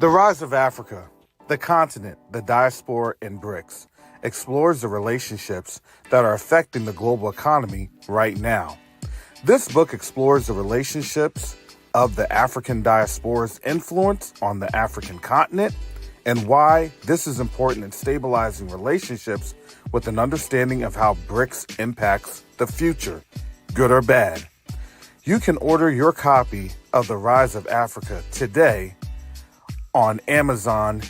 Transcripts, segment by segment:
The rise of Africa, the continent, the diaspora, and BRICS explores the relationships that are affecting the global economy right now. This book explores the relationships of the African diaspora's influence on the African continent and why this is important in stabilizing relationships with an understanding of how BRICS impacts the future, good or bad. You can order your copy of The Rise of Africa today on Amazon.com.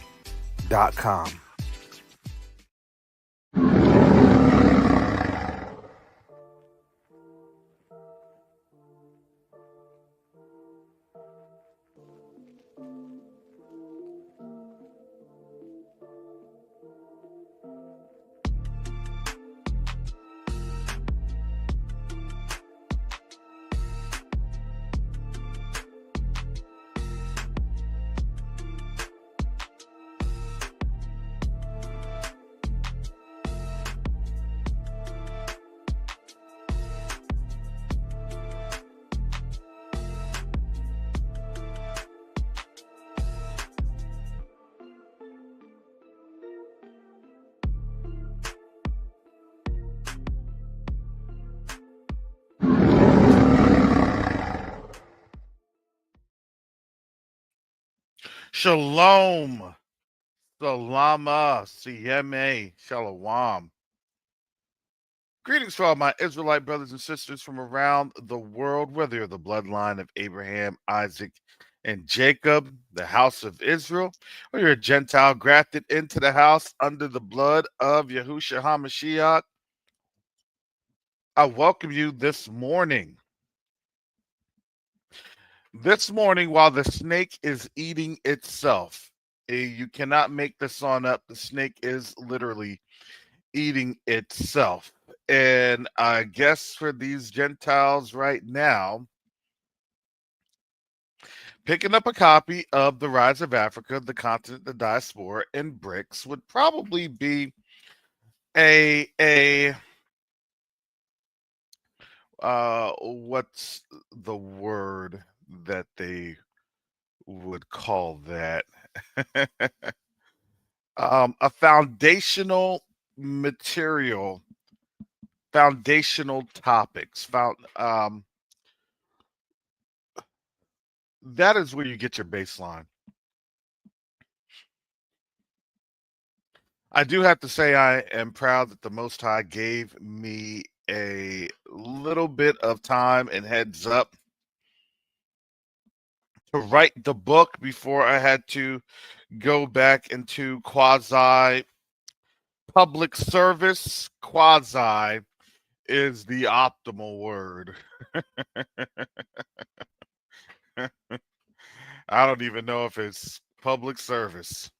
Shalom, Salama, Siyeme, Shalom. Greetings to all my Israelite brothers and sisters from around the world, whether you're the bloodline of Abraham, Isaac, and Jacob, the house of Israel, or you're a Gentile grafted into the house under the blood of Yahushua HaMashiach. I welcome you this morning. This morning, while the snake is eating itself, you cannot make this on up. The snake is literally eating itself. And I guess for these Gentiles right now, picking up a copy of The Rise of Africa, the Continent, the Diaspora, and BRICS would probably be a what's the word that they would call that? A foundational material, foundational topics. That is where you get your baseline. I do have to say I am proud that the Most High gave me a little bit of time and heads up to write the book before I had to go back into quasi public service. Quasi is the optimal word. I don't even know if it's public service.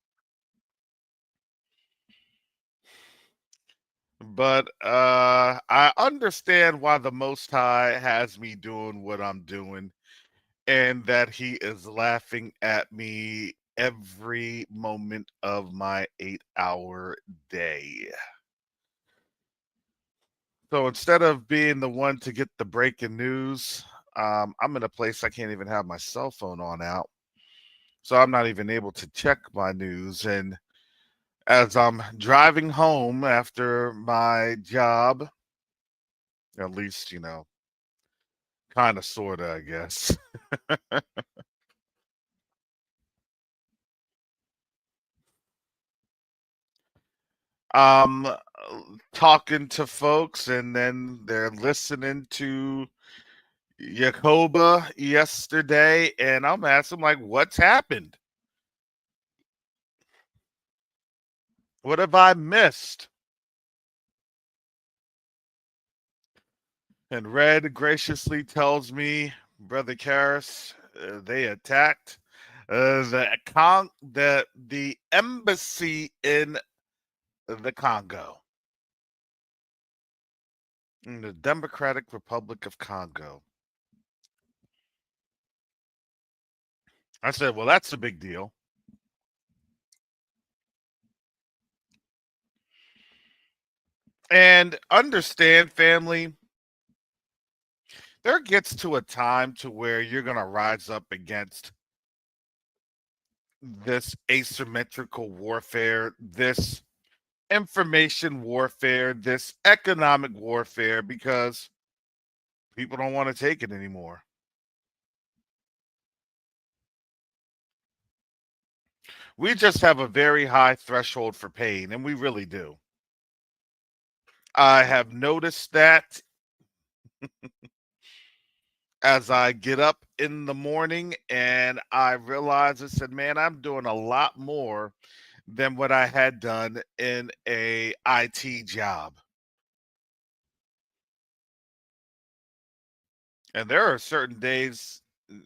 But I understand why the Most High has me doing what I'm doing, and that he is laughing at me every moment of my 8-hour day. So instead of being the one to get the breaking news, I'm in a place I can't even have my cell phone on out. So I'm not even able to check my news. And as I'm driving home after my job, at least, kind of, sort of, I guess. I'm talking to folks, and then they're listening to Yakoba yesterday, and I'm asking, like, what's happened? What have I missed? And Red graciously tells me, Brother Karras, they attacked the embassy in the Congo, in the Democratic Republic of Congo. I said, well, that's a big deal. And understand, family, there gets to a time to where you're going to rise up against this asymmetrical warfare, this information warfare, this economic warfare, because people don't want to take it anymore. We just have a very high threshold for pain, and we really do. I have noticed that as I get up in the morning and I realize I said, man, I'm doing a lot more than what I had done in a IT job. And there are certain days,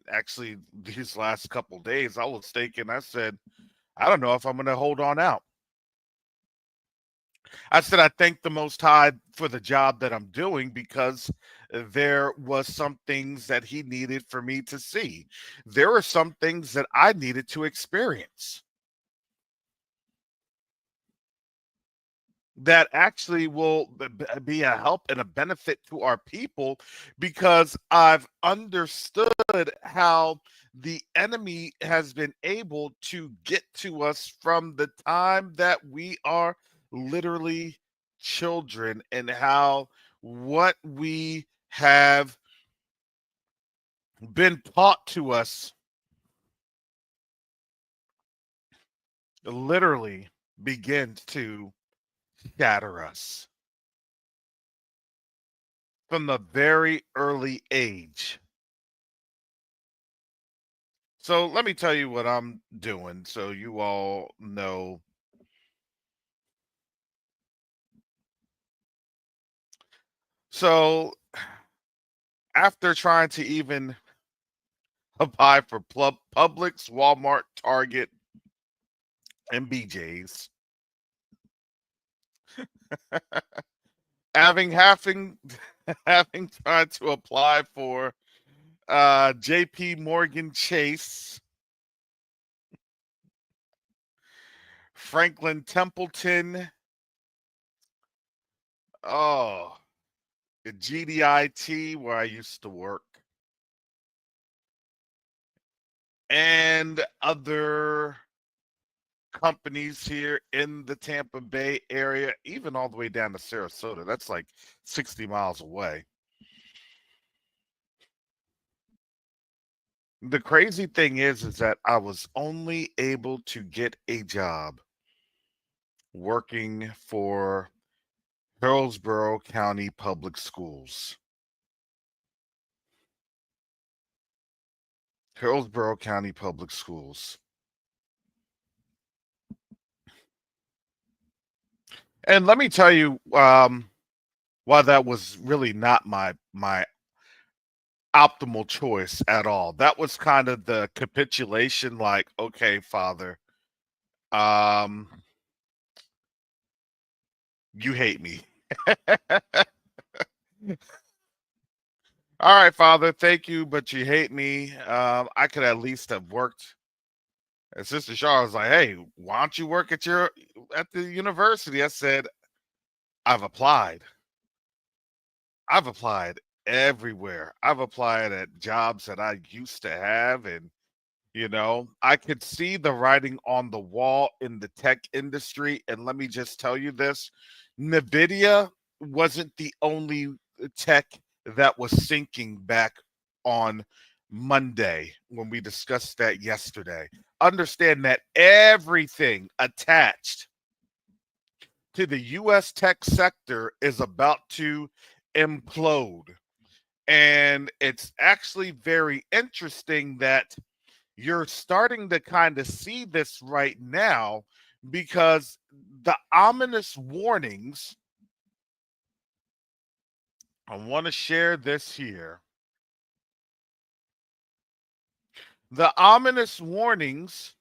actually these last couple days, I was thinking, I said, I don't know if I'm going to hold on out. I said, I thank the Most High for the job that I'm doing, because there was some things that he needed for me to see. There are some things that I needed to experience that actually will be a help and a benefit to our people, because I've understood how the enemy has been able to get to us from the time that we are literally children, and how what we have been taught to us literally begins to shatter us from the very early age. So let me tell you what I'm doing so you all know. So after trying to even apply for Publix, Walmart, Target, and BJ's, having having tried to apply for JP Morgan Chase, Franklin Templeton, oh, GDIT, where I used to work, and other companies here in the Tampa Bay area, even all the way down to Sarasota. That's like 60 miles away. The crazy thing is that I was only able to get a job working for Hillsborough County Public Schools. Hillsborough County Public Schools. And let me tell you, why that was really not my optimal choice at all. That was kind of the capitulation, like, okay, Father, um, you hate me. All right, Father, thank you, but you hate me. I could at least have worked. And Sister Shaw was like, "Hey, why don't you work at the university?" I said, "I've applied. I've applied everywhere. I've applied at jobs that I used to have, and I could see the writing on the wall in the tech industry. And let me just tell you this: NVIDIA wasn't the only tech that was sinking back on Monday when we discussed that yesterday. Understand that everything attached to the US tech sector is about to implode. And it's actually very interesting that you're starting to kind of see this right now, because the ominous warnings, I want to share this here. The ominous warnings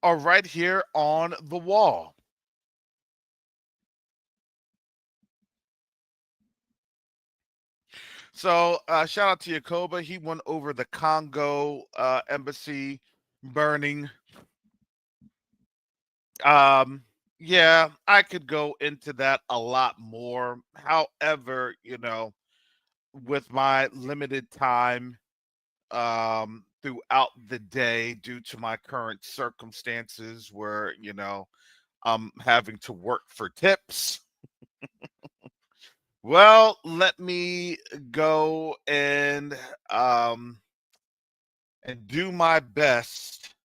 are right here on the wall. So, shout out to Yakoba. He went over the Congo embassy burning. Um, yeah, I could go into that a lot more. However, with my limited time, throughout the day due to my current circumstances where, I'm having to work for tips. Well, let me go um and do my best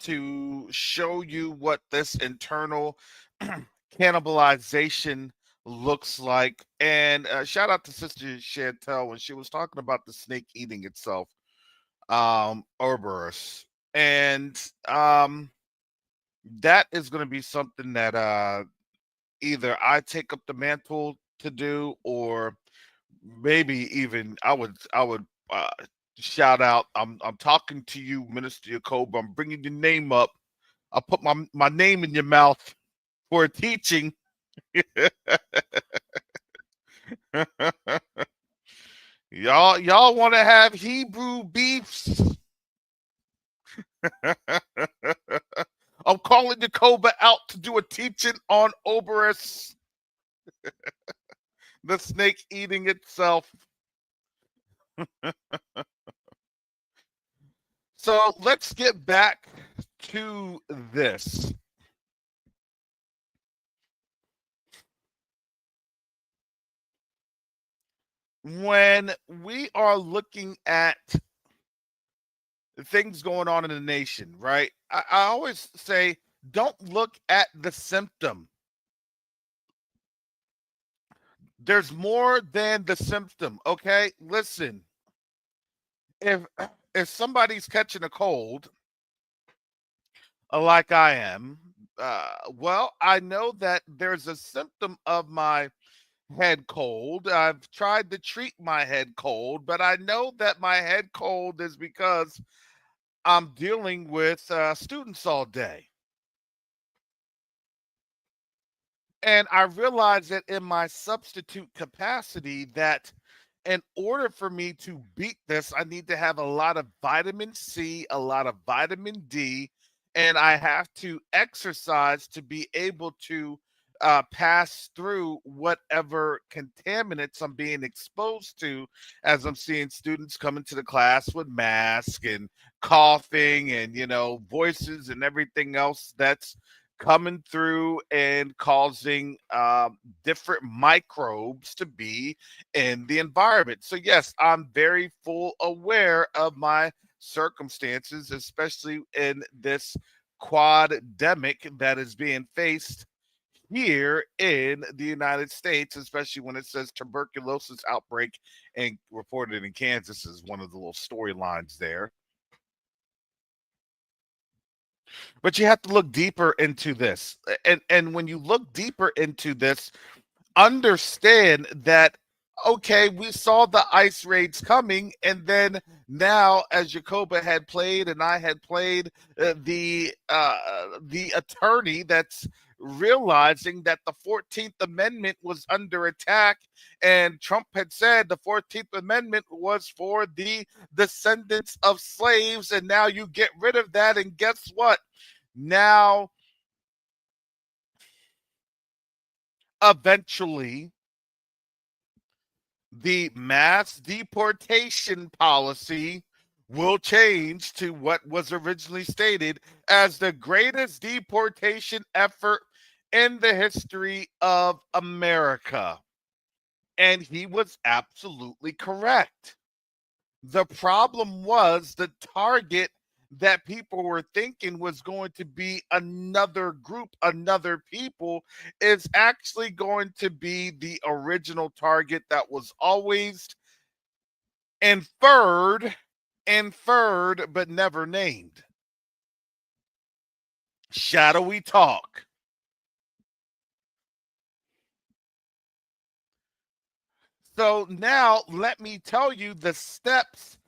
to show you what this internal cannibalization looks like. And shout out to Sister Chantel when she was talking about the snake eating itself, Ouroboros. And that is going to be something that either I take up the mantle to do, or maybe even I would uh, shout out. I'm talking to you, Minister Jacob. I'm bringing your name up. I'll put my name in your mouth for a teaching. Y'all want to have Hebrew beefs? I'm calling Jacoba out to do a teaching on Oberus, the snake eating itself. So let's get back to this. When we are looking at things going on in the nation, right? I always say, don't look at the symptom. There's more than the symptom. Okay, listen. If if somebody's catching a cold, like I am, well, I know that there's a symptom of my head cold. I've tried to treat my head cold, but I know that my head cold is because I'm dealing with students all day. And I realized that in my substitute capacity, that in order for me to beat this, I need to have a lot of vitamin C, a lot of vitamin D, and I have to exercise to be able to pass through whatever contaminants I'm being exposed to, as I'm seeing students come into the class with masks and coughing and, voices and everything else that's coming through and causing different microbes to be in the environment. So, yes, I'm very full aware of my circumstances, especially in this quademic that is being faced here in the United States, especially when it says tuberculosis outbreak and reported in Kansas is one of the little storylines there. But you have to look deeper into this. And when you look deeper into this, understand that, okay, we saw the ice raids coming, and then now, as Jacoba had played and I had played, the attorney that's realizing that the 14th Amendment was under attack, and Trump had said the 14th Amendment was for the descendants of slaves, and now you get rid of that, and guess what? Now, eventually, the mass deportation policy will change to what was originally stated as the greatest deportation effort in the history of America. And he was absolutely correct. The problem was the target that people were thinking was going to be another group, another people, is actually going to be the original target that was always inferred, but never named. Shadowy talk. So now let me tell you the steps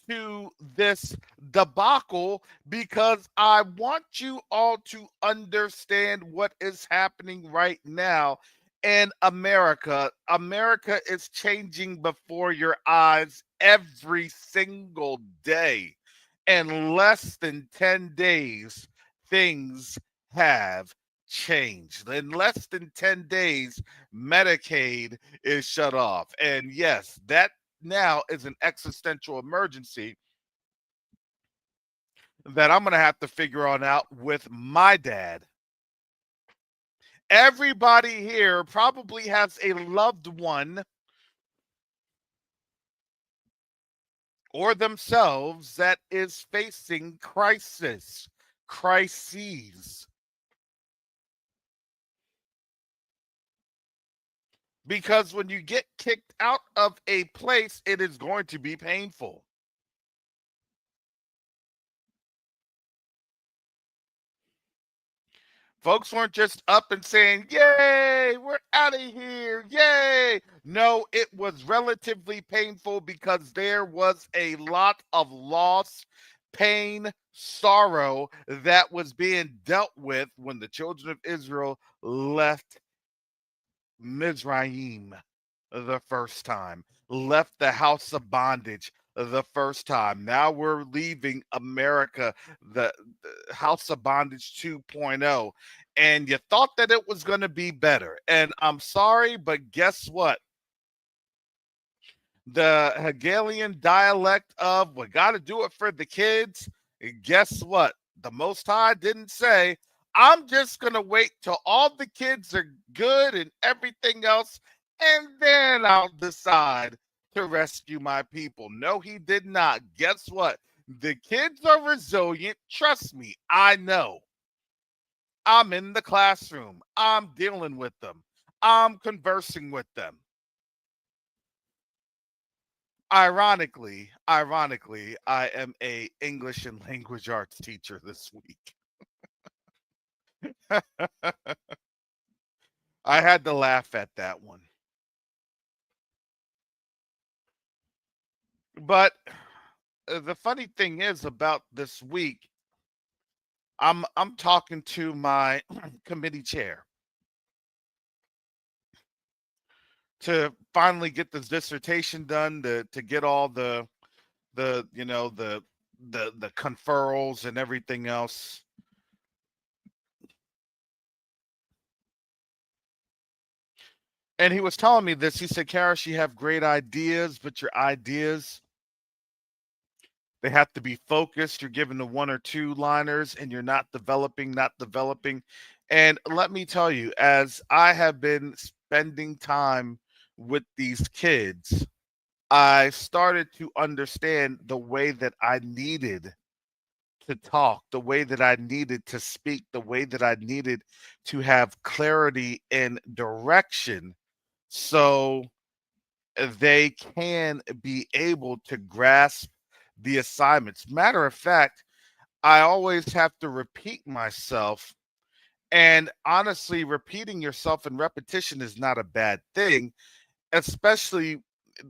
to this debacle, because I want you all to understand what is happening right now in America. America is changing before your eyes every single day. In less than 10 days, things have changed. In less than 10 days, Medicaid is shut off. And yes, that now is an existential emergency, that I'm going to have to figure on out with my dad. Everybody here probably has a loved one or themselves that is facing crises. Because when you get kicked out of a place, it is going to be painful. Folks weren't just up and saying, "Yay, we're out of here, yay." No, it was relatively painful because there was a lot of loss, pain, sorrow that was being dealt with when the children of Israel left Mizraim the first time, left the house of bondage the first time. Now we're leaving America, the house of bondage 2.0. And you thought that it was going to be better. And I'm sorry, but guess what? The Hegelian dialect of we got to do it for the kids. Guess what? The Most High didn't say, I'm just going to wait till all the kids are good and everything else, and then I'll decide to rescue my people. No, he did not. Guess what? The kids are resilient. Trust me, I know. I'm in the classroom. I'm dealing with them. I'm conversing with them. Ironically, I am a English and language arts teacher this week. I had to laugh at that one. But the funny thing is about this week, I'm talking to my committee chair to finally get this dissertation done, to get all the you know the conferrals and everything else. And he was telling me this. He said, Karis, you have great ideas, but your ideas, they have to be focused. You're giving the one or two liners and you're not developing. And let me tell you, as I have been spending time with these kids, I started to understand the way that I needed to talk, the way that I needed to speak, the way that I needed to have clarity and direction. So they can be able to grasp the assignments. Matter of fact, I always have to repeat myself. And honestly, repeating yourself and repetition is not a bad thing, especially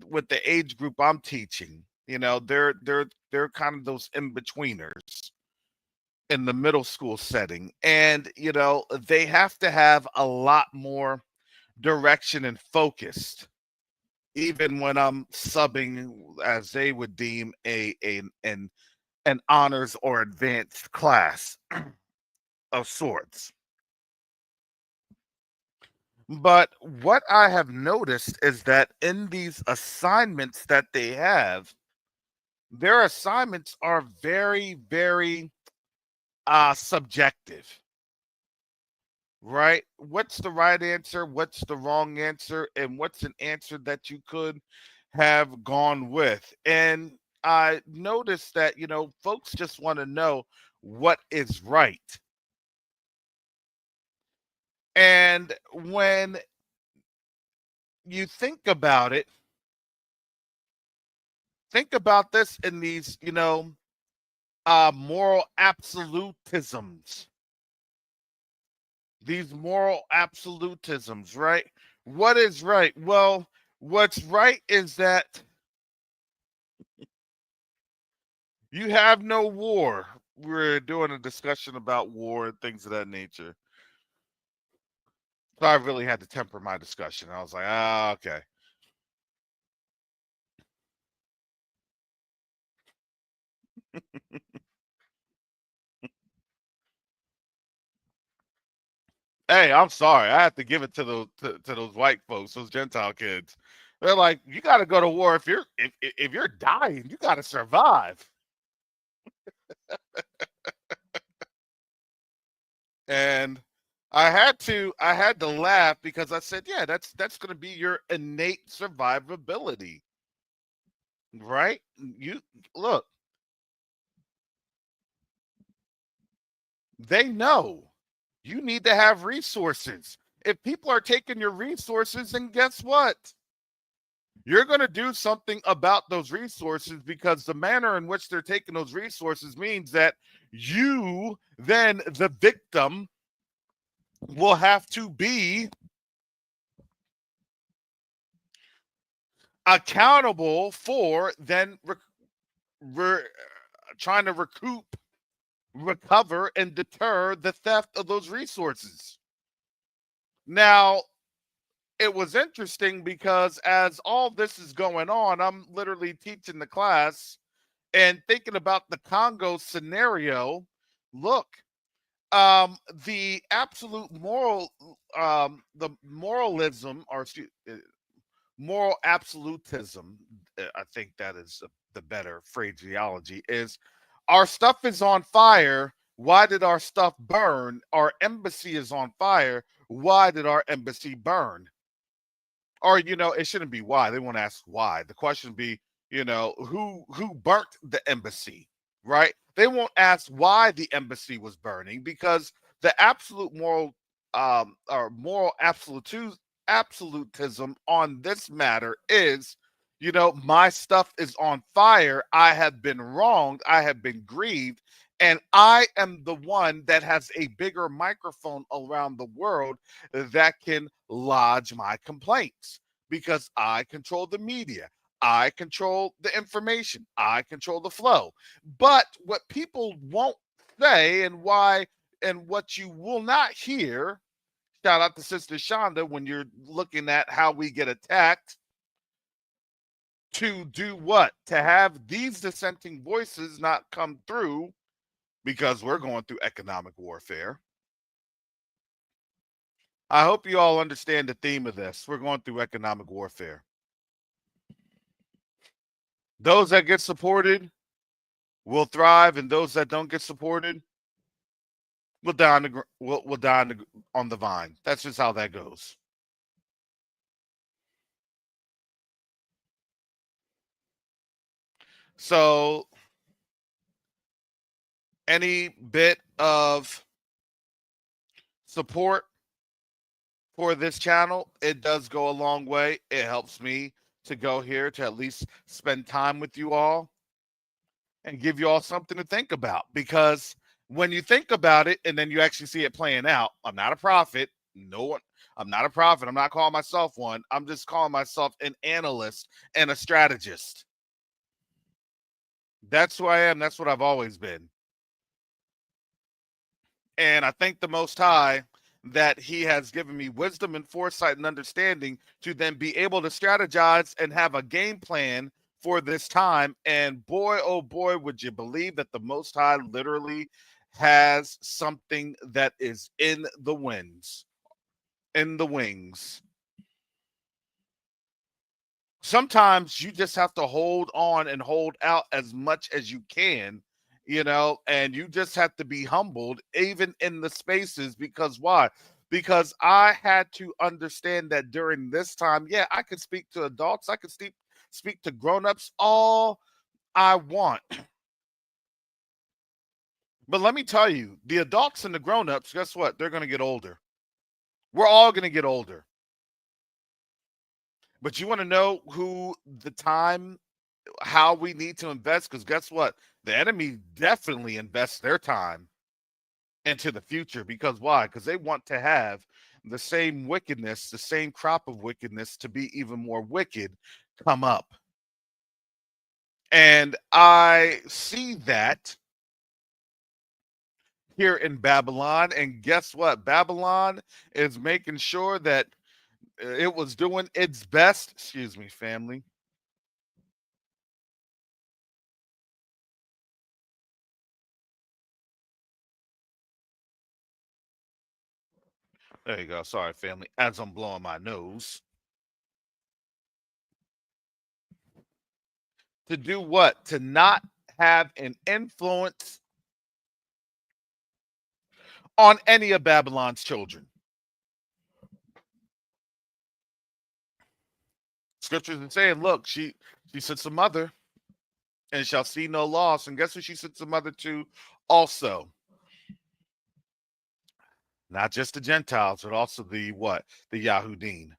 with the age group I'm teaching. You know, they're kind of those in-betweeners in the middle school setting. And, they have to have a lot more direction and focused even when I'm subbing, as they would deem an honors or advanced class of sorts. But what I have noticed is that in these assignments that they have, their assignments are very, very subjective, right? What's the right answer? What's the wrong answer? And what's an answer that you could have gone with? And I noticed that, folks just want to know what is right. And when you think about this in these, moral absolutisms, right? What is right? Well, what's right is that you have no war. We're doing a discussion about war and things of that nature. So I really had to temper my discussion. I was like, okay. Hey, I'm sorry. I have to give it to those white folks, those Gentile kids. They're like, you got to go to war if you're dying. You got to survive. And I had to laugh because I said, yeah, that's going to be your innate survivability, right? You look, they know you need to have resources. If people are taking your resources, then guess what? You're going to do something about those resources, because the manner in which they're taking those resources means that you, then the victim, will have to be accountable for then re- trying to recover, and deter the theft of those resources. Now, it was interesting because as all this is going on, I'm literally teaching the class and thinking about the Congo scenario. Look, the absolute the moralism, or moral absolutism, I think that is the better phraseology, is our stuff is on fire. Why did our stuff burn? Our embassy is on fire. Why did our embassy burn? Or, it shouldn't be why. They won't ask why. The question be, who burnt the embassy, right? They won't ask why the embassy was burning, because the absolute moral or moral absolutism on this matter is, my stuff is on fire. I have been wronged. I have been grieved. And I am the one that has a bigger microphone around the world that can lodge my complaints, because I control the media. I control the information. I control the flow. But what people won't say, and what you will not hear, shout out to Sister Shonda, when you're looking at how we get attacked, to do what? To have these dissenting voices not come through, because we're going through economic warfare. I hope you all understand the theme of this. We're going through economic warfare. Those that get supported will thrive, and those that don't get supported will die on will die on the vine. That's just how that goes. So, any bit of support for this channel, it does go a long way. It helps me to go here to at least spend time with you all and give you all something to think about. Because when you think about it and then you actually see it playing out, I'm not a prophet. No one, I'm not a prophet. I'm not calling myself one. I'm just calling myself an analyst and a strategist. That's who I am. That's what I've always been. And I thank the Most High that He has given me wisdom and foresight and understanding to then be able to strategize and have a game plan for this time. And boy, oh boy, would you believe that the Most High literally has something that is in the winds, in the wings. Sometimes you just have to hold on and hold out as much as you can, and you just have to be humbled, even in the spaces. Because why? Because I had to understand that during this time, yeah, I could speak to adults, I could speak to grown-ups all I want. But let me tell you, the adults and the grown-ups, guess what? They're going to get older. We're all going to get older. But you want to know who the time how we need to invest? Because guess what? The enemy definitely invests their time into the future. Because why? Because they want to have the same wickedness, the same crop of wickedness, to be even more wicked come up. And I see that here in Babylon. And guess what? Babylon is making sure that it was doing its best. Excuse me, family. There you go. Sorry, family. As I'm blowing my nose. To do what? To not have an influence on any of Babylon's children. Scriptures are saying, look, she sits a mother and shall see no loss. And guess who she sits a mother to also? Not just the Gentiles, but also the what? The Yahudim.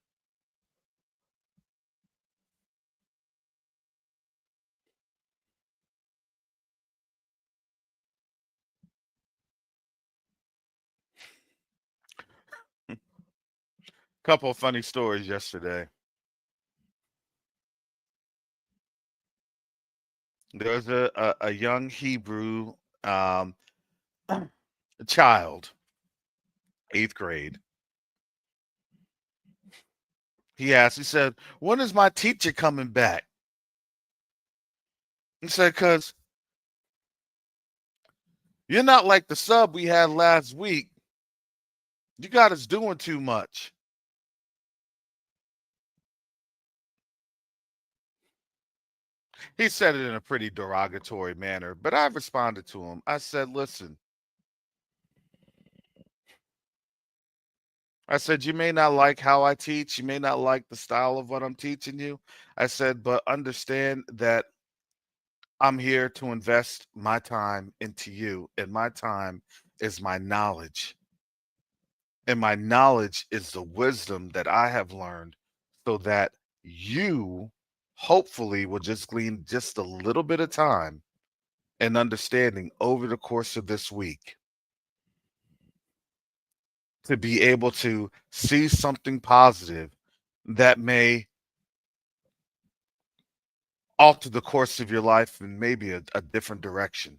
Couple of funny stories yesterday. There was a young Hebrew child, 8th grade. He said, when is my teacher coming back? He said, because you're not like the sub we had last week. You got us doing too much. He said it in a pretty derogatory manner, but I responded to him. I said, listen, I said, you may not like how I teach. You may not like the style of what I'm teaching you. I said, but understand that I'm here to invest my time into you, and my time is my knowledge. And my knowledge is the wisdom that I have learned so that you hopefully will just glean just a little bit of time and understanding over the course of this week to be able to see something positive that may alter the course of your life in maybe a different direction.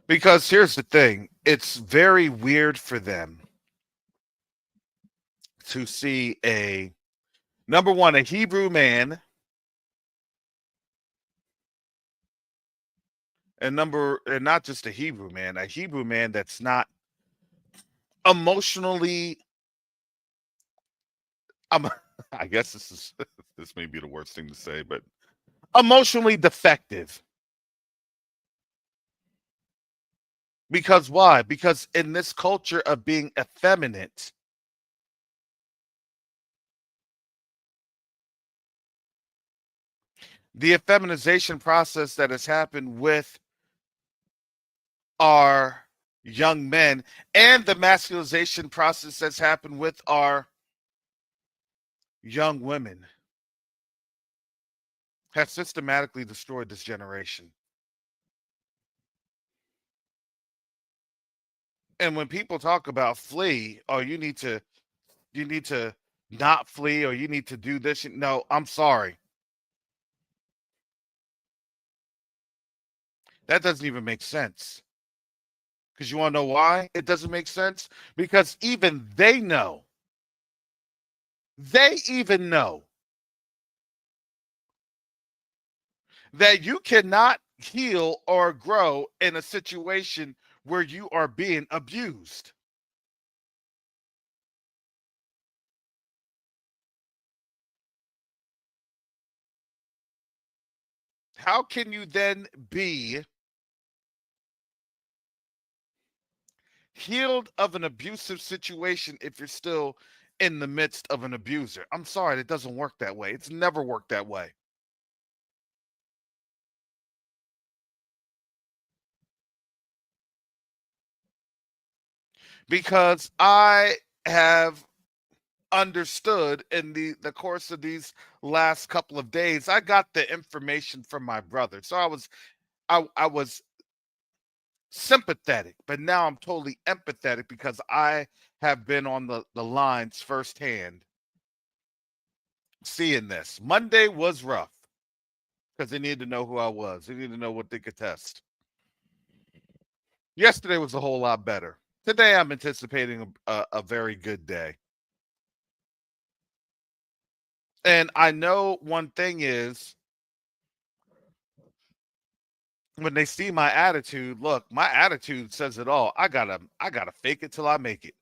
Because here's the thing, it's very weird for them to see a number one, a Hebrew man, and not just a Hebrew man that's not emotionally um, I guess this may be the worst thing to say, but emotionally defective. Because why? Because in this culture of being effeminate, the effeminization process that has happened with our young men and the masculization process that's happened with our young women has systematically destroyed this generation. And when people talk about flee, oh, you need to not flee, or you need to do this. No, I'm sorry. That doesn't even make sense. Because you want to know why it doesn't make sense? Because they even know that you cannot heal or grow in a situation where you are being abused. How can you then be healed of an abusive situation if you're still in the midst of an abuser? I'm sorry, it doesn't work that way. It's never worked that way. Because I have understood in the course of these last couple of days, I got the information from my brother. So I was sympathetic, but now I'm totally empathetic because I have been on the lines firsthand seeing this. Monday was rough because they needed to know who I was. They needed to know what they could test. Yesterday was a whole lot better. Today I'm anticipating a very good day. And I know one thing is when they see my attitude, look, my attitude says it all. I gotta fake it till I make it.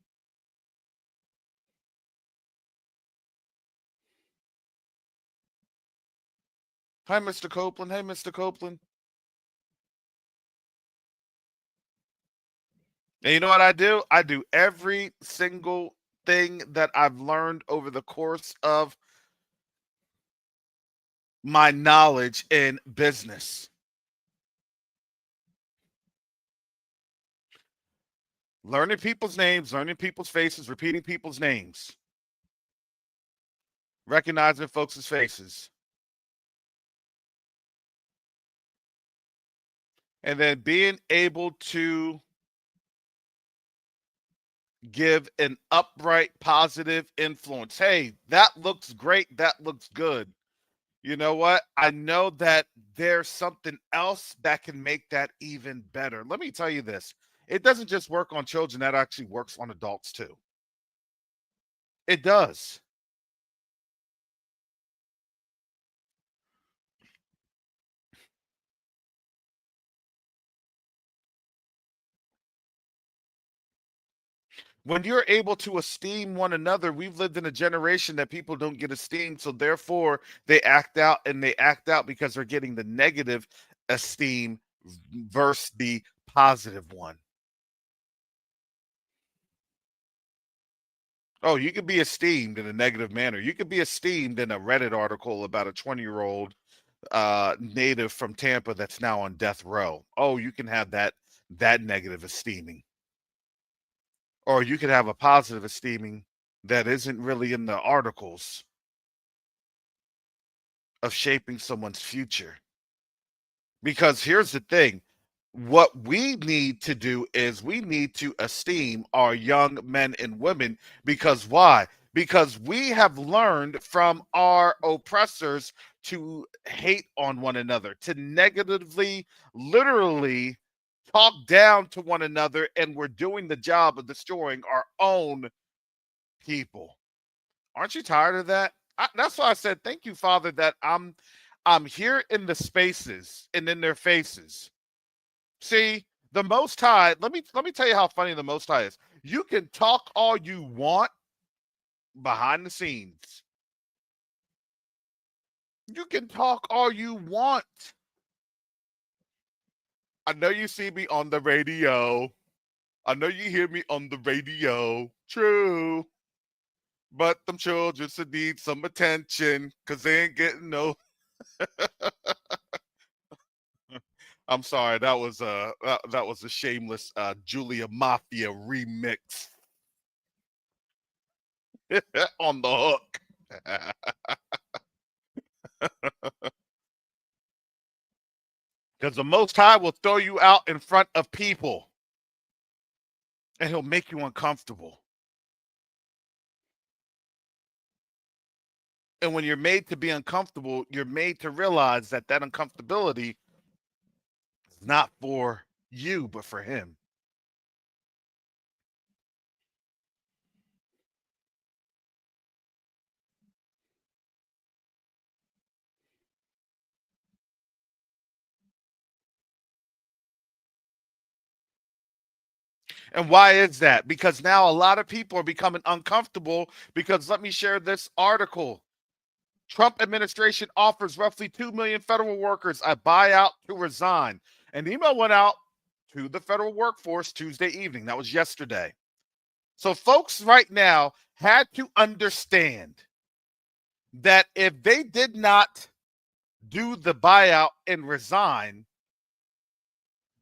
Hi, Mr. Copeland. Hey, Mr. Copeland. And you know what I do? I do every single thing that I've learned over the course of my knowledge in business. Learning people's names, learning people's faces, repeating people's names, recognizing folks' faces, and then being able to give an upright, positive influence. Hey, that looks great. That looks good. You know what? I know that there's something else that can make that even better. Let me tell you this. It doesn't just work on children, that actually works on adults too. It does. When you're able to esteem one another, we've lived in a generation that people don't get esteemed. So therefore, they act out, and they act out because they're getting the negative esteem versus the positive one. Oh, you could be esteemed in a negative manner. You could be esteemed in a Reddit article about a 20-year-old native from Tampa that's now on death row. Oh, you can have that negative esteeming. Or you could have a positive esteeming that isn't really in the articles of shaping someone's future. Because here's the thing, what we need to do is we need to esteem our young men and women. Because why? Because we have learned from our oppressors to hate on one another, to negatively, literally talk down to one another, and we're doing the job of destroying our own people. Aren't you tired of that? That's why I said thank you, Father, that I'm here in the spaces and in their faces. See, the Most High. Let me tell you how funny the Most High is. You can talk all you want behind the scenes. You can talk all you want. I know you see me on the radio. I know you hear me on the radio. True. But them children should need some attention because they ain't getting no. I'm sorry, that was a shameless Julia Mafia remix on the hook. Because the Most High will throw you out in front of people, and he'll make you uncomfortable. And when you're made to be uncomfortable, you're made to realize that that uncomfortability is not for you, but for him. And why is that? Because now a lot of people are becoming uncomfortable. Because let me share this article. Trump administration offers roughly 2 million federal workers a buyout to resign. An email went out to the federal workforce Tuesday evening. That was yesterday. So folks right now had to understand that if they did not do the buyout and resign,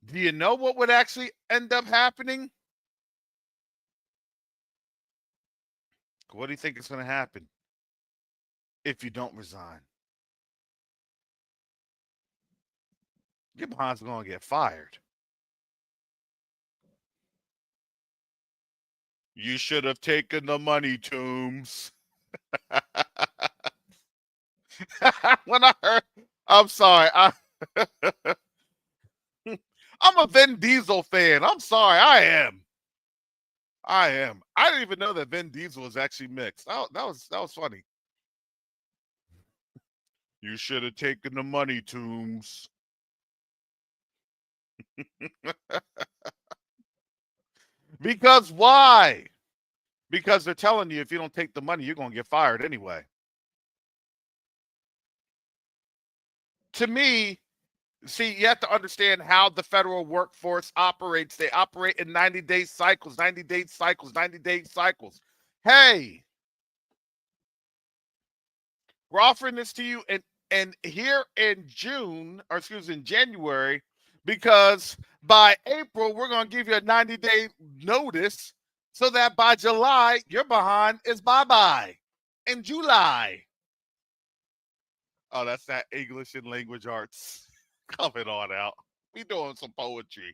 do you know what would actually end up happening? What do you think is going to happen if you don't resign? Your behind's going to get fired. You should have taken the money, Toombs. When I heard, I'm sorry, I'm a Vin Diesel fan. I'm sorry, I am. I am. I didn't even know that Vin Diesel was actually mixed. Oh, that was funny. You should have taken the money, Toombs. Because why? Because they're telling you if you don't take the money, you're gonna get fired anyway. to me, see, you have to understand how the federal workforce operates. They operate in 90-day cycles, 90-day cycles, 90-day cycles. Hey, we're offering this to you and here in June, or excuse me, in January, because by April we're going to give you a 90-day notice so that by July your behind is bye-bye. In July. Oh, that's that English and language arts coming on out. We doing some poetry.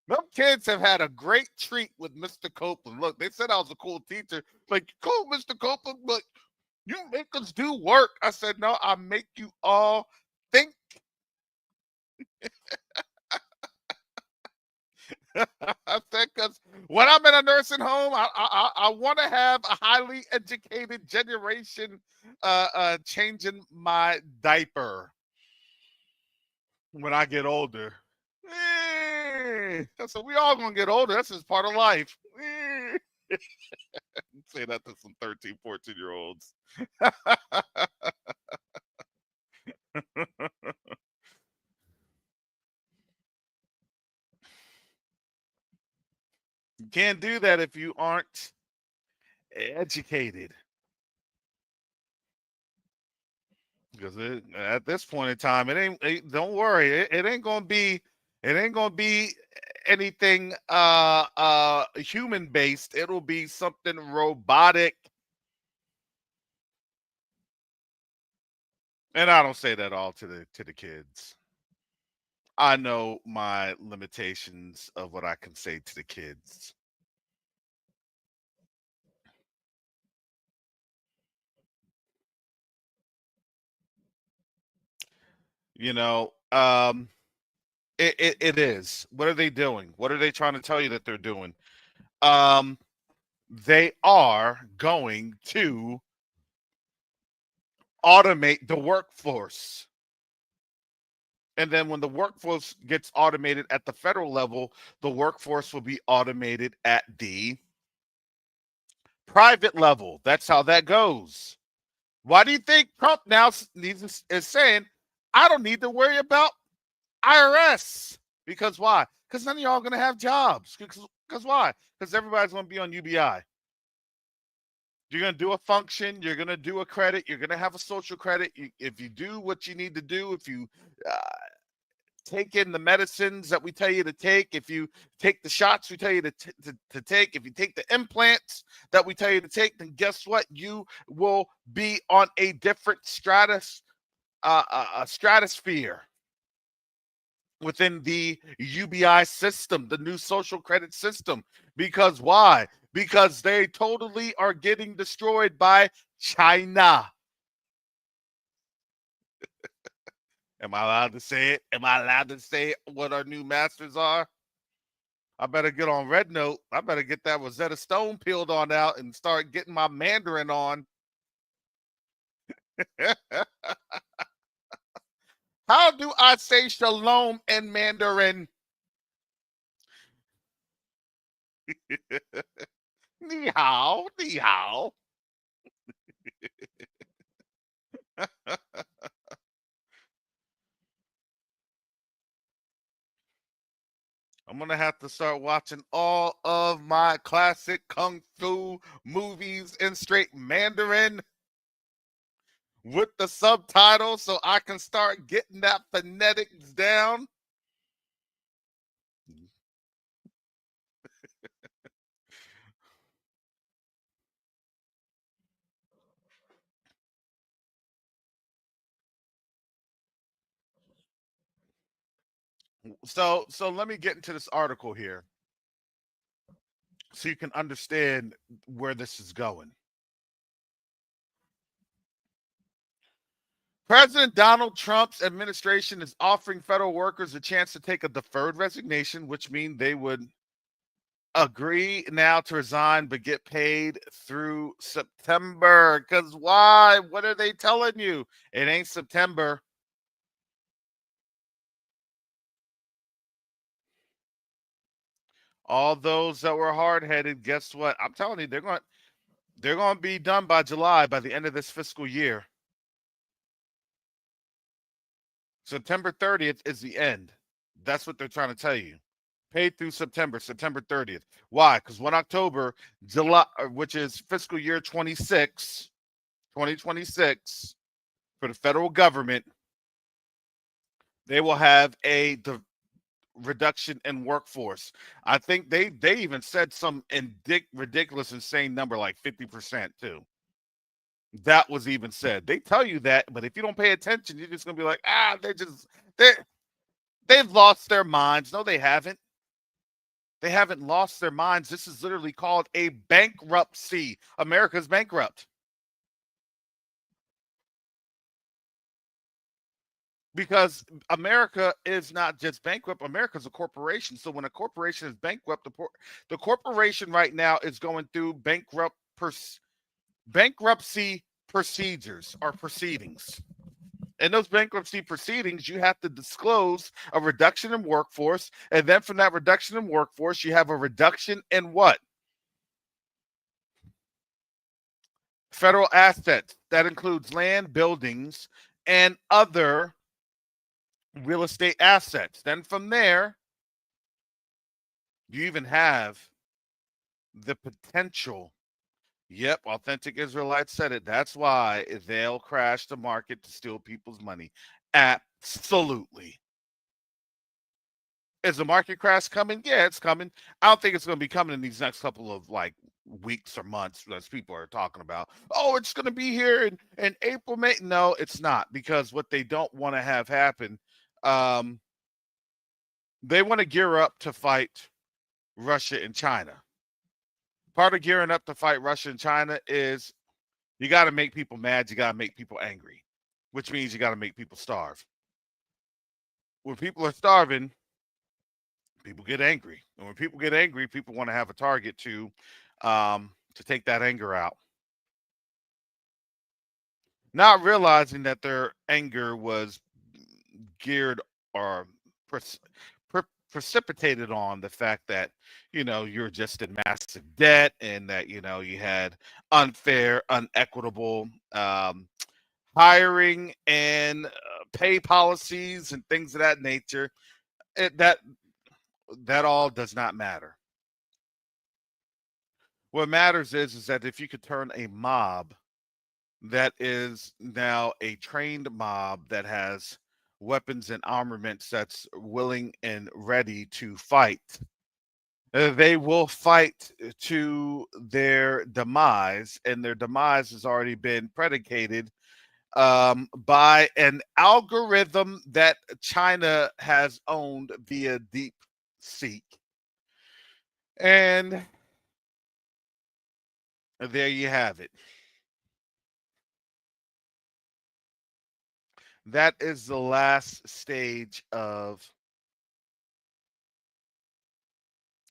Them kids have had a great treat with Mr. Copeland. Look, they said I was a cool teacher. Like, cool, Mr. Copeland, but you make us do work. I said, no, I make you all think. I said, because when I'm in a nursing home, I want to have a highly educated generation changing my diaper when I get older. So we all gonna get older. That's just part of life. Say that to some 13, 14-year olds. You can't do that if you aren't educated. Because at this point in time, don't worry, it ain't gonna be, it ain't gonna be anything human based. It'll be something robotic. And I don't say that all to the kids. I know my limitations of what I can say to the kids. You know, it is. What are they doing? What are they trying to tell you that they're doing? Um, they are going to automate the workforce. And then when the workforce gets automated at the federal level, the workforce will be automated at the private level. That's how that goes. Why do you think Trump now is saying, I don't need to worry about IRS? Because why? Because none of y'all going to have jobs. Because why? Because everybody's going to be on UBI. You're going to do a function. You're going to do a credit. You're going to have a social credit. If you do what you need to do, if you take in the medicines that we tell you to take, if you take the shots we tell you to take, if you take the implants that we tell you to take, then guess what? You will be on a different stratosphere within the UBI system, the new social credit system. Because why? Because they totally are getting destroyed by China. Am I allowed to say it? Am I allowed to say what our new masters are? I better get on Red Note. I better get that Rosetta Stone peeled on out and start getting my Mandarin on. How do I say shalom in Mandarin? Ni hao, ni hao. I'm going to have to start watching all of my classic kung fu movies in straight Mandarin with the subtitles so I can start getting that phonetics down. So let me get into this article here so you can understand where this is going. President Donald Trump's administration is offering federal workers a chance to take a deferred resignation, which means they would agree now to resign but get paid through September. Because why? What are they telling you? It ain't September. All those that were hard-headed, guess what? I'm telling you, they're going to be done by July, by the end of this fiscal year. September 30th is the end. That's what they're trying to tell you. Paid through September 30th. Why? Because 1 October, July, which is fiscal year 2026, for the federal government, they will have the reduction in workforce. I think they even said some ridiculous, insane number like 50% too. That was even said. They tell you that, but if you don't pay attention, you're just gonna be like, they they've lost their minds. No, they haven't. They haven't lost their minds. This is literally called a bankruptcy. America's bankrupt because America is not just bankrupt. America's a corporation. So when a corporation is bankrupt, the corporation right now is going through bankruptcy procedures or proceedings. In those bankruptcy proceedings, you have to disclose a reduction in workforce. And then from that reduction in workforce, you have a reduction in what? Federal assets. That includes land, buildings, and other real estate assets. Then from there, you even have the potential. Yep, authentic Israelites said it. That's why they'll crash the market to steal people's money. Absolutely. Is the market crash coming? Yeah, it's coming. I don't think it's going to be coming in these next couple of like weeks or months as people are talking about. Oh, it's going to be here in April, May. No, it's not, because what they don't want to have happen, um, they want to gear up to fight Russia and China. Part of gearing up to fight Russia and China is you got to make people mad. You got to make people angry, which means you got to make people starve. When people are starving, people get angry, and when people get angry, people want to have a target to take that anger out, not realizing that their anger was geared or precipitated on the fact that you're just in massive debt, and that you had unfair, unequitable hiring and pay policies and things of that nature. That all does not matter. What matters is that if you could turn a mob that is now a trained mob that has weapons and armaments that's willing and ready to fight, they will fight to their demise, and their demise has already been predicated by an algorithm that China has owned via Deep Seek. And there you have it. That is the last stage of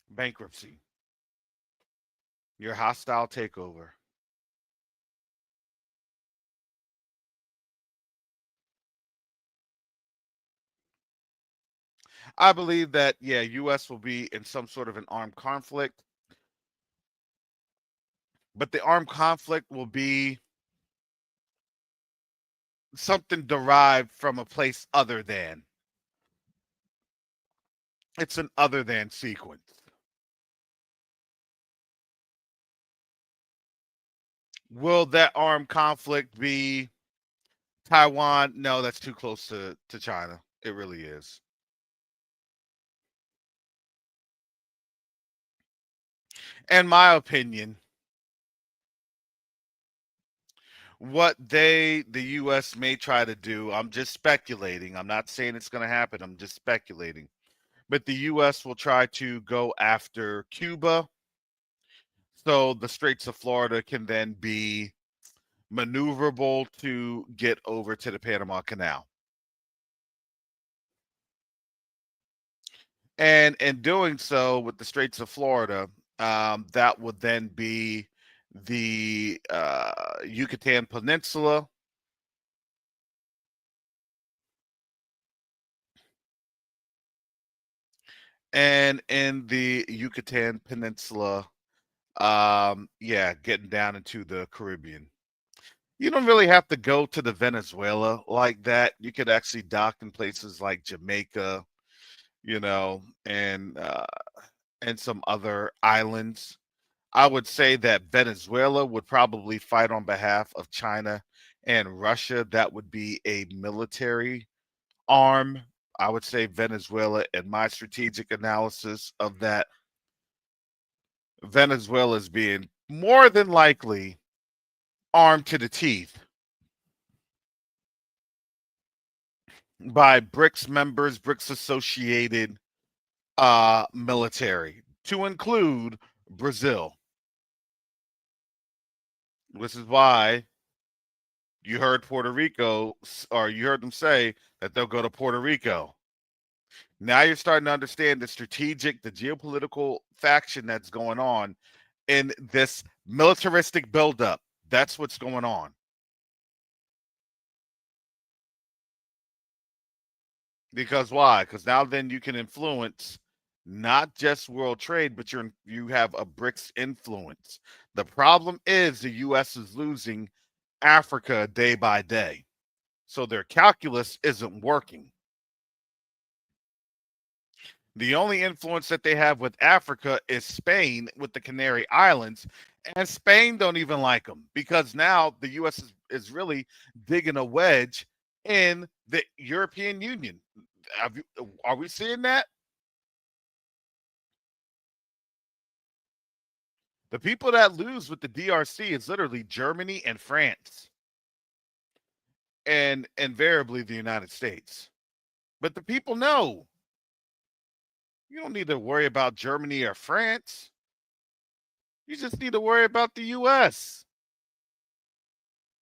bankruptcy, your hostile takeover. I believe that, yeah, U.S. will be in some sort of an armed conflict, but the armed conflict will be something derived from a place other than. It's an other than sequence. Will that armed conflict be Taiwan? No, that's too close to China. It really is. In my opinion, what the US may try to do, I'm just speculating. I'm not saying it's going to happen. I'm just speculating. But the US will try to go after Cuba, so the Straits of Florida can then be maneuverable to get over to the Panama Canal. And in doing so, with the Straits of Florida, that would then be the Yucatan Peninsula. And in the Yucatan Peninsula, yeah, getting down into the Caribbean. You don't really have to go to the Venezuela like that. You could actually dock in places like Jamaica, you know, and some other islands. I would say that Venezuela would probably fight on behalf of China and Russia. That would be a military arm. I would say Venezuela, and my strategic analysis of that, Venezuela is being more than likely armed to the teeth by BRICS members, BRICS associated military, to include Brazil. This is why you heard Puerto Rico, or you heard them say that they'll go to Puerto Rico. Now you're starting to understand the strategic, the geopolitical faction that's going on in this militaristic buildup. That's what's going on. Because why? Because now then you can influence not just world trade, but you have a BRICS influence. The problem is the U.S. is losing Africa day by day, so their calculus isn't working. The only influence that they have with Africa is Spain with the Canary Islands, and Spain don't even like them because now the U.S. is really digging a wedge in the European Union. Are we seeing that? The people that lose with the DRC is literally Germany and France, and invariably the United States. But the people know you don't need to worry about Germany or France. You just need to worry about the US.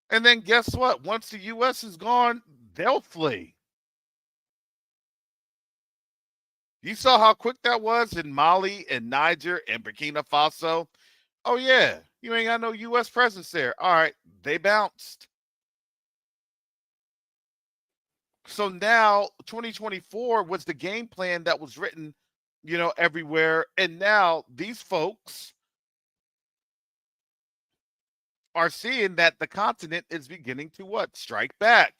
And then guess what? Once the US is gone, they'll flee. You saw how quick that was in Mali and Niger and Burkina Faso. Oh, yeah, you ain't got no US presence there. All right, they bounced. So now 2024 was the game plan that was written, everywhere. And now these folks are seeing that the continent is beginning to what? Strike back.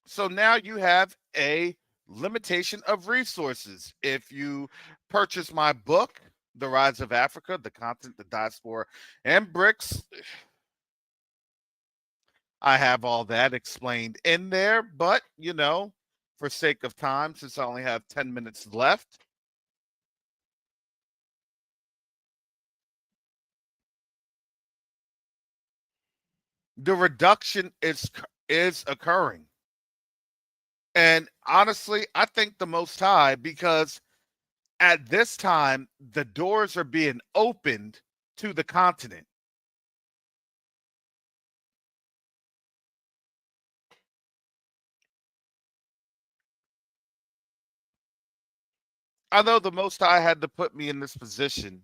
So now you have a limitation of resources. If you purchase my book, The Rise of Africa, the Continent, the Diaspora, and BRICS, I have all that explained in there. But, for sake of time, since I only have 10 minutes left, the reduction is occurring. And honestly, I think the Most High, because at this time, the doors are being opened to the continent. I know the Most High had to put me in this position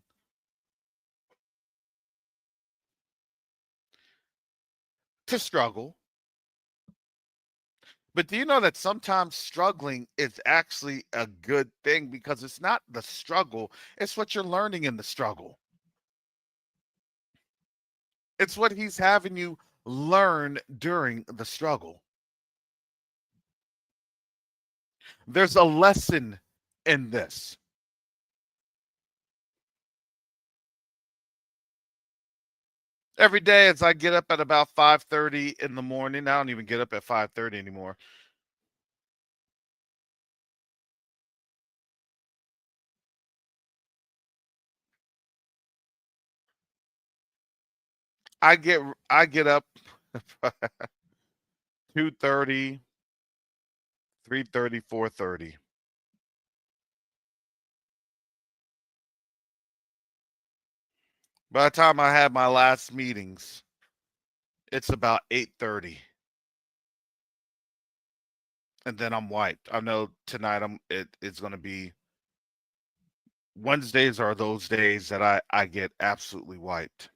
to struggle. But do you know that sometimes struggling is actually a good thing because it's not the struggle, it's what you're learning in the struggle. It's what he's having you learn during the struggle. There's a lesson in this. Every day as I get up at about 5:30 in the morning, I don't even get up at 5:30 anymore. I get I get up 2:30, 3:30, 4:30. By the time I have my last meetings, it's about 8:30. And then I'm wiped. I know tonight it's going to be Wednesdays are those days that I get absolutely wiped.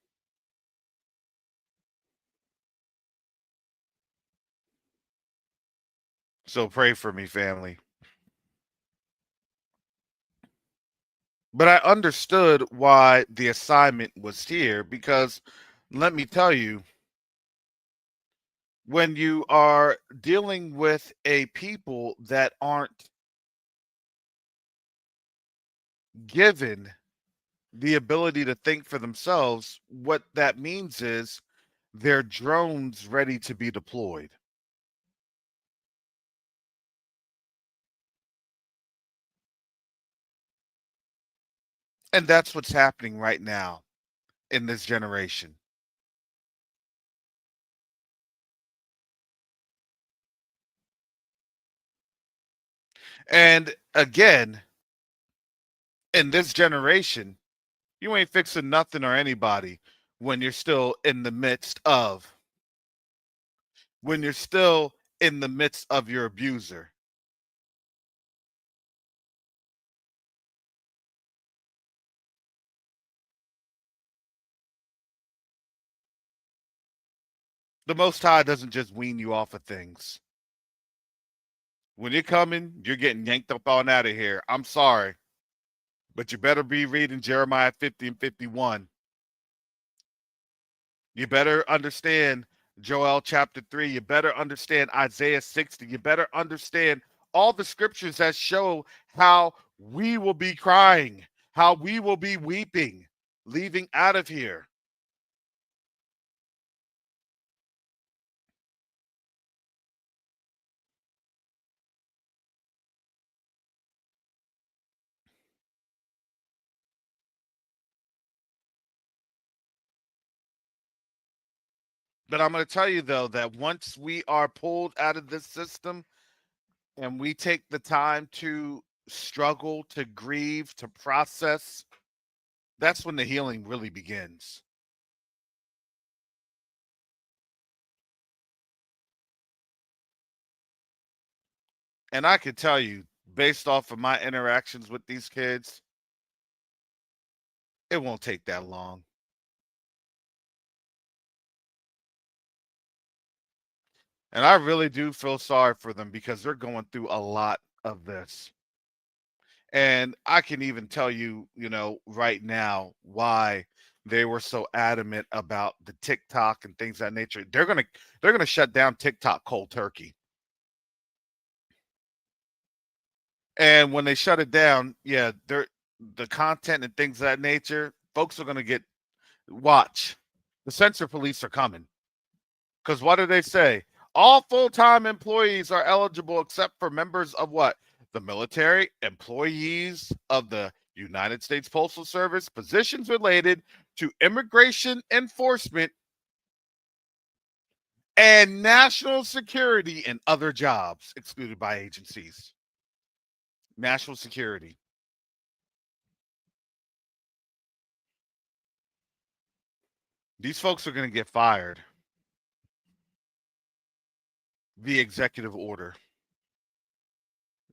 So pray for me, family. But I understood why the assignment was here because let me tell you, when you are dealing with a people that aren't given the ability to think for themselves, what that means is they're drones ready to be deployed. And that's what's happening right now in this generation. And again, in this generation, you ain't fixing nothing or anybody when you're still in the midst of when you're still in the midst of your abuser. The Most High doesn't just wean you off of things. When you're coming, you're getting yanked up on out of here. I'm sorry, but you better be reading Jeremiah 50 and 51. You better understand Joel chapter 3. You better understand Isaiah 60. You better understand all the scriptures that show how we will be crying, how we will be weeping, leaving out of here. But I'm going to tell you, though, that once we are pulled out of this system and we take the time to struggle, to grieve, to process, that's when the healing really begins. And I can tell you, based off of my interactions with these kids, it won't take that long. And I really do feel sorry for them because they're going through a lot of this. And I can even tell you, right now why they were so adamant about the TikTok and things of that nature. They're gonna shut down TikTok cold turkey. And when they shut it down, yeah, the content and things of that nature, folks are gonna get watch. The censor police are coming. Because what do they say? All full-time employees are eligible except for members of what? The military, employees of the United States Postal Service, positions related to immigration enforcement and national security and other jobs excluded by agencies. National security. These folks are going to get fired via executive order,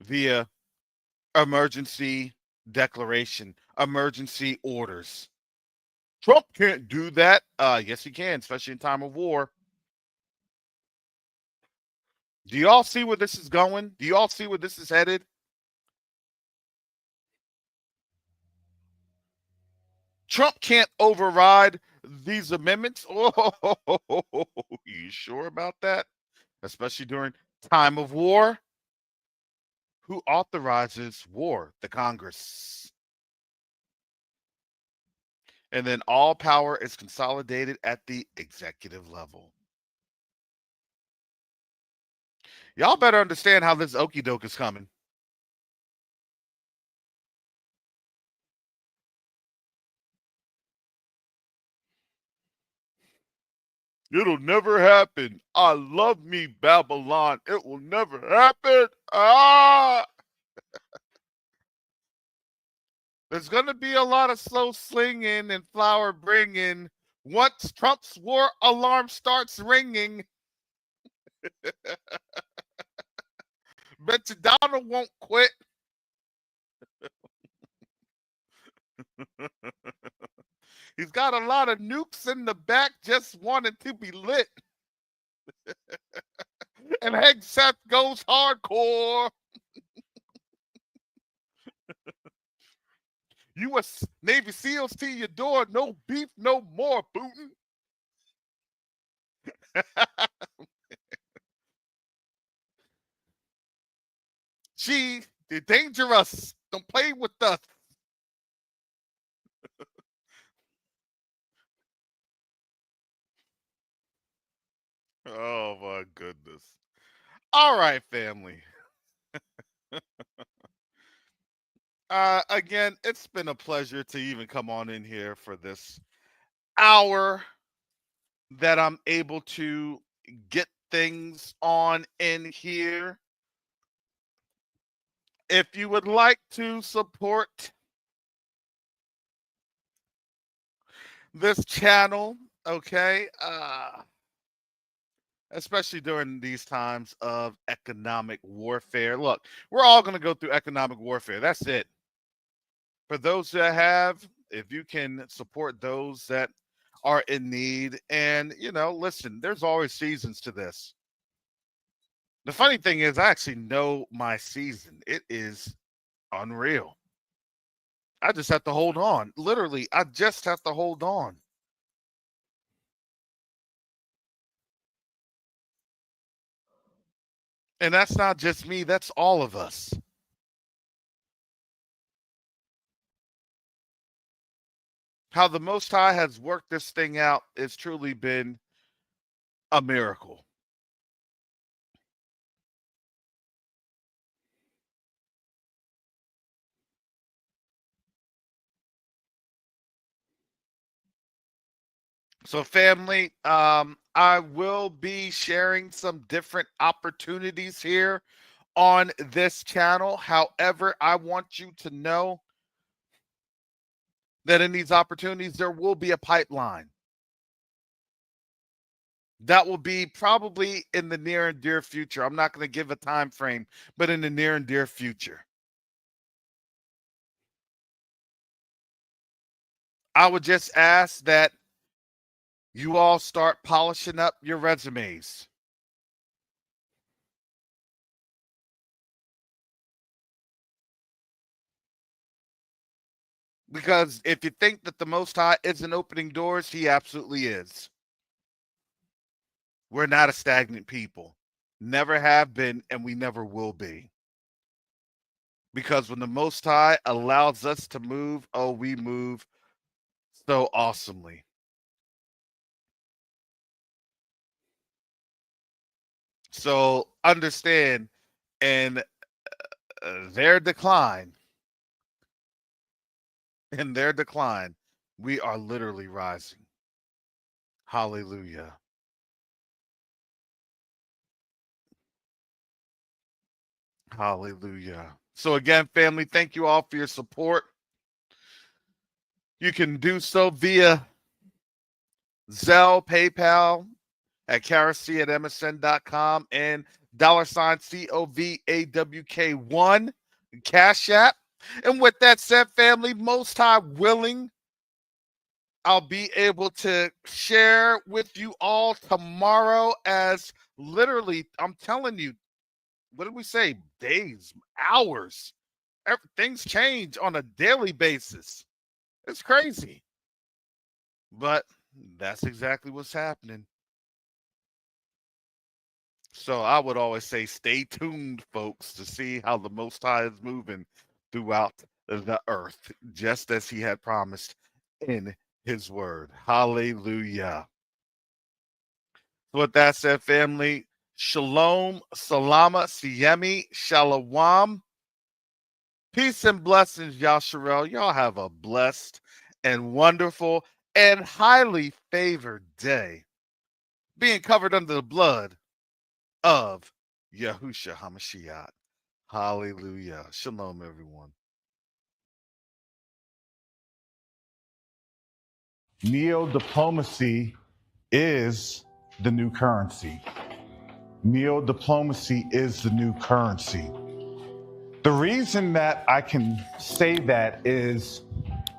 via emergency declaration, emergency orders. Trump can't do that. Yes, he can, especially in time of war. Do y'all see where this is going? Do y'all see where this is headed? Trump can't override these amendments. Oh, you sure about that? Especially during time of war? Who authorizes war? The Congress. And then all power is consolidated at the executive level. Y'all better understand how this okey doke is coming. It'll never happen. I love me, Babylon. It will never happen. There's going to be a lot of slow slinging and flower bringing once Trump's war alarm starts ringing. Bet you Donald won't quit. He's got a lot of nukes in the back just wanting to be lit. And Hegseth goes hardcore. U.S. Navy SEALs to your door. No beef, no more, Putin. They're dangerous. Don't play with us. Oh my goodness. All right, family. Again, it's been a pleasure to even come on in here for this hour that I'm able to get things on in here. If you would like to support this channel, okay, especially during these times of economic warfare. Look, we're all going to go through economic warfare. That's it. For those that have, if you can support those that are in need, and listen, there's always seasons to this. The funny thing is, I actually know my season. It is unreal. I just have to hold on. Literally, I just have to hold on. And that's not just me, that's all of us. How the Most High has worked this thing out, it's truly been a miracle. So, family, I will be sharing some different opportunities here on this channel. However, I want you to know that in these opportunities, there will be a pipeline. That will be probably in the near and dear future. I'm not going to give a time frame, but in the near and dear future. I would just ask that you all start polishing up your resumes. Because if you think that the Most High isn't opening doors, he absolutely is. We're not a stagnant people. Never have been, and we never will be. Because when the Most High allows us to move, oh, we move so awesomely. So understand, in their decline, we are literally rising. Hallelujah. Hallelujah. So again, family, thank you all for your support. You can do so via Zelle, PayPal, at Karac@msn.com, and $COVAWK1 Cash App. And with that said, family, Most High willing, I'll be able to share with you all tomorrow, as literally, I'm telling you, what did we say? Days, hours. Things change on a daily basis. It's crazy. But that's exactly what's happening. So I would always say stay tuned, folks, to see how the Most High is moving throughout the earth, just as he had promised in his word. Hallelujah. So with that said, family, shalom, salama, siyemi, shalom. Peace and blessings, Yasharel. Y'all have a blessed and wonderful and highly favored day, being covered under the blood of Yahusha HaMashiach. Hallelujah. Shalom, everyone. Neo-diplomacy is the new currency. Neo-diplomacy is the new currency. The reason that I can say that is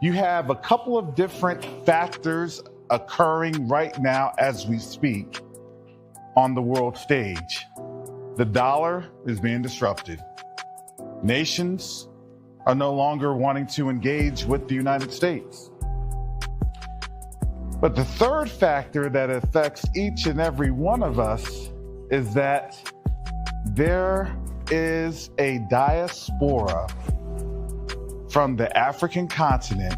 you have a couple of different factors occurring right now as we speak on the world stage. The dollar is being disrupted. Nations are no longer wanting to engage with the United States. But the third factor that affects each and every one of us is that there is a diaspora from the African continent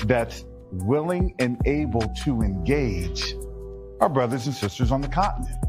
that's willing and able to engage our brothers and sisters on the continent.